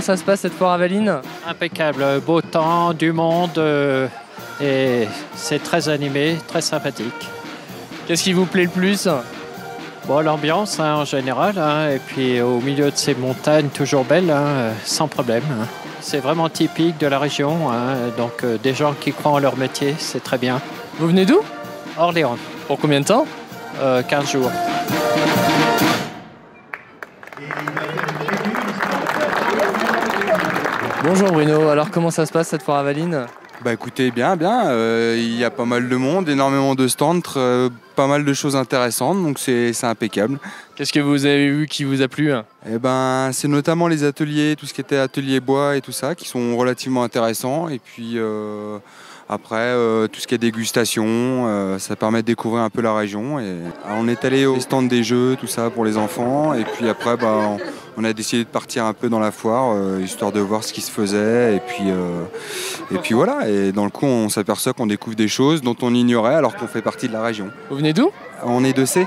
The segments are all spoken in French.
comment ça se passe cette foire à Valine? Impeccable, beau temps, du monde et c'est très animé, très sympathique. Qu'est-ce qui vous plaît le plus? Bon, l'ambiance en général, et puis au milieu de ces montagnes toujours belles, sans problème. C'est vraiment typique de la région, donc des gens qui croient en leur métier, c'est très bien. Vous venez d'où? Orléans, Pour combien de temps? 15 jours. Bonjour Bruno, alors comment ça se passe cette foire à Valine? Bah écoutez, bien. Il y a pas mal de monde, énormément de stands, pas mal de choses intéressantes, donc c'est impeccable. Qu'est-ce que vous avez vu qui vous a plu? Et ben, c'est notamment les ateliers, tout ce qui était atelier bois et tout ça, qui sont relativement intéressants. Et puis après, tout ce qui est dégustation, ça permet de découvrir un peu la région. Et on est allé au stand des jeux, tout ça pour les enfants. Et puis après, on a décidé de partir un peu dans la foire, histoire de voir ce qui se faisait. Et puis voilà. Et dans le coup, on s'aperçoit qu'on découvre des choses dont on ignorait alors qu'on fait partie de la région. Vous venez d'où? On est de C.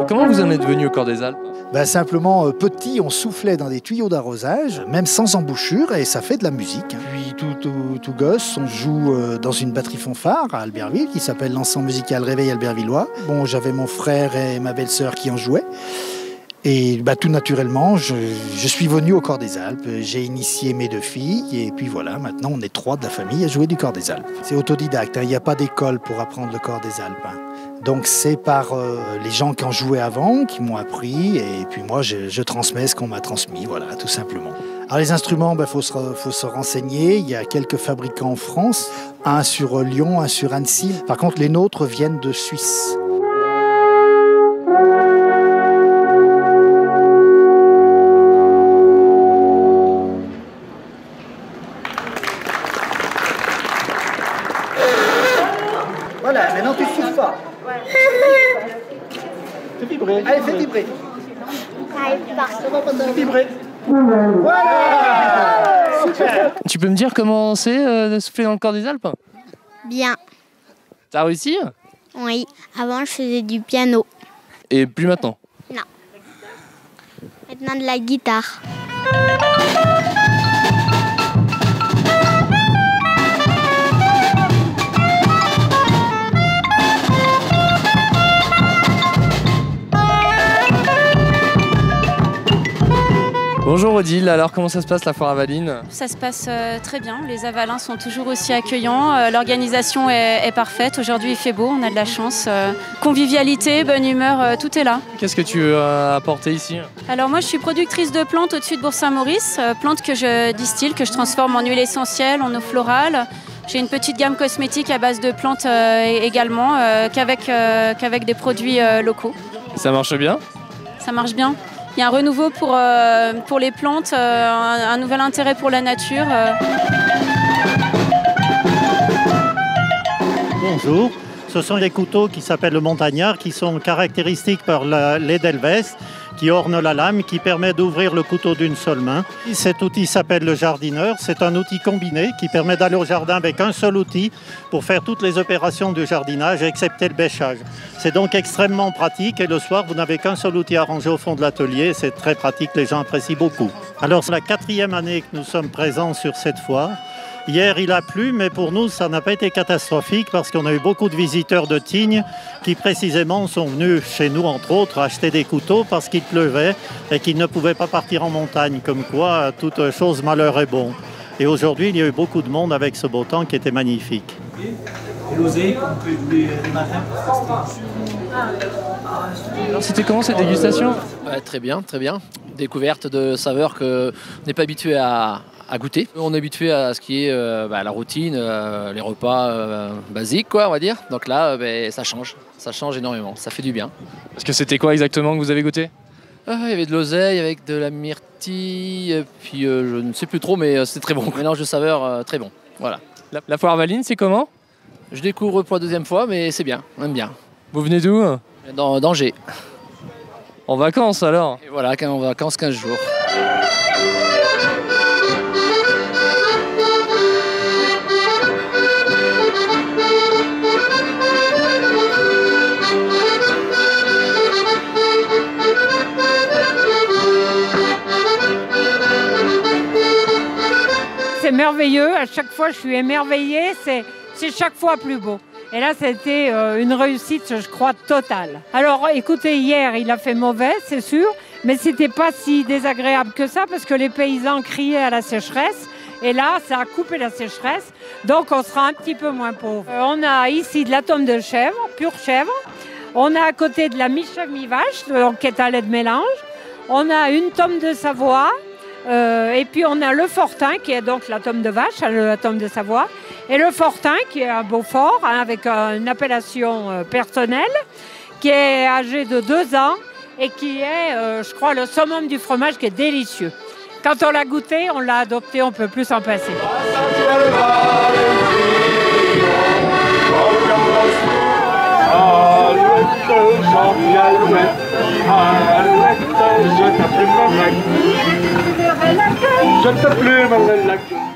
Comment vous en êtes venu au Corps des Alpes? Simplement, petit, on soufflait dans des tuyaux d'arrosage, même sans embouchure, et ça fait de la musique. Puis tout gosse, on joue dans une batterie fanfare à Albertville qui s'appelle l'ensemble musical Réveil Albertvillois. Bon, j'avais mon frère et ma belle-sœur qui en jouaient. Et tout naturellement, je suis venu au Corps des Alpes. J'ai initié mes 2 filles et puis voilà, maintenant on est 3 de la famille à jouer du Corps des Alpes. C'est autodidacte, il n'y a pas d'école pour apprendre le Corps des Alpes. Donc c'est par les gens qui en jouaient avant, qui m'ont appris, et puis moi je transmets ce qu'on m'a transmis, voilà, tout simplement. Alors les instruments, faut se renseigner, il y a quelques fabricants en France, un sur Lyon, un sur Annecy. Par contre les nôtres viennent de Suisse. Voilà, maintenant tu souffles pas. Fais vibrer. Allez, fais vibrer. Fais vibrer. Voilà. Super. Tu peux me dire comment c'est de souffler dans le Corps des Alpes? Bien, T'as réussi? oui. Avant, je faisais du piano. Et plus maintenant? Non. Maintenant, de la guitare. Bonjour Odile, alors comment ça se passe la foire à Valine? Ça se passe très bien, les Avalins sont toujours aussi accueillants, l'organisation est parfaite, aujourd'hui il fait beau, on a de la chance, convivialité, bonne humeur, tout est là. Qu'est-ce que tu veux apporter ici? Alors moi je suis productrice de plantes au-dessus de Bourg-Saint-Maurice, plantes que je distille, que je transforme en huile essentielle, en eau florale. J'ai une petite gamme cosmétique à base de plantes également, qu'avec des produits locaux. Ça marche bien? Ça marche bien. Il y a un renouveau pour les plantes, un nouvel intérêt pour la nature. Bonjour, ce sont des couteaux qui s'appellent le montagnard, qui sont caractéristiques par l'Edelweiss, qui orne la lame, qui permet d'ouvrir le couteau d'une seule main. Cet outil s'appelle le jardineur. C'est un outil combiné qui permet d'aller au jardin avec un seul outil pour faire toutes les opérations du jardinage, excepté le bêchage. C'est donc extrêmement pratique et le soir, vous n'avez qu'un seul outil à ranger au fond de l'atelier. C'est très pratique, les gens apprécient beaucoup. Alors, c'est la 4e année que nous sommes présents sur cette foire. Hier, il a plu, mais pour nous, ça n'a pas été catastrophique parce qu'on a eu beaucoup de visiteurs de Tignes qui, précisément, sont venus chez nous, entre autres, acheter des couteaux parce qu'il pleuvait et qu'ils ne pouvaient pas partir en montagne. Comme quoi, toute chose, malheur est bon. Et aujourd'hui, il y a eu beaucoup de monde avec ce beau temps qui était magnifique. Et l'oseille, on peut jouer le matin. Alors c'était comment cette dégustation? Très bien, très bien. Découverte de saveurs qu'on n'est pas habitué à goûter. On est habitué à ce qui est la routine, les repas basiques, quoi, on va dire. Donc là, ça change énormément, ça fait du bien. Parce que c'était quoi exactement que vous avez goûté? Il y avait de l'oseille avec de la myrtille, et puis je ne sais plus trop, mais c'est très bon. Mélange de saveurs très bon, voilà. La foire à Valine, c'est comment? Je découvre pour la 2e fois, mais c'est bien, on aime bien. Vous venez d'où? Dans d'Angers. En vacances alors? Et voilà, en vacances 15 jours. c'est merveilleux. À chaque fois, je suis émerveillée. C'est chaque fois plus beau. Et là, c'était une réussite, je crois, totale. Alors, écoutez, hier, il a fait mauvais, c'est sûr, mais c'était pas si désagréable que ça parce que les paysans criaient à la sécheresse. Et là, ça a coupé la sécheresse, donc on sera un petit peu moins pauvre. On a ici de la tome de chèvre, pure chèvre. On a à côté de la mi-chèvre, mi-vache, donc qui est à lait de mélange. On a une tome de Savoie. Et puis on a le Fortin, qui est donc la tome de vache, la tome de Savoie. Et le Fortin, qui est un Beaufort, hein, avec une appellation personnelle, qui est âgé de 2 ans et qui est, je crois, le summum du fromage, qui est délicieux. Quand on l'a goûté, on l'a adopté, on ne peut plus s'en passer. Je ne peux plus,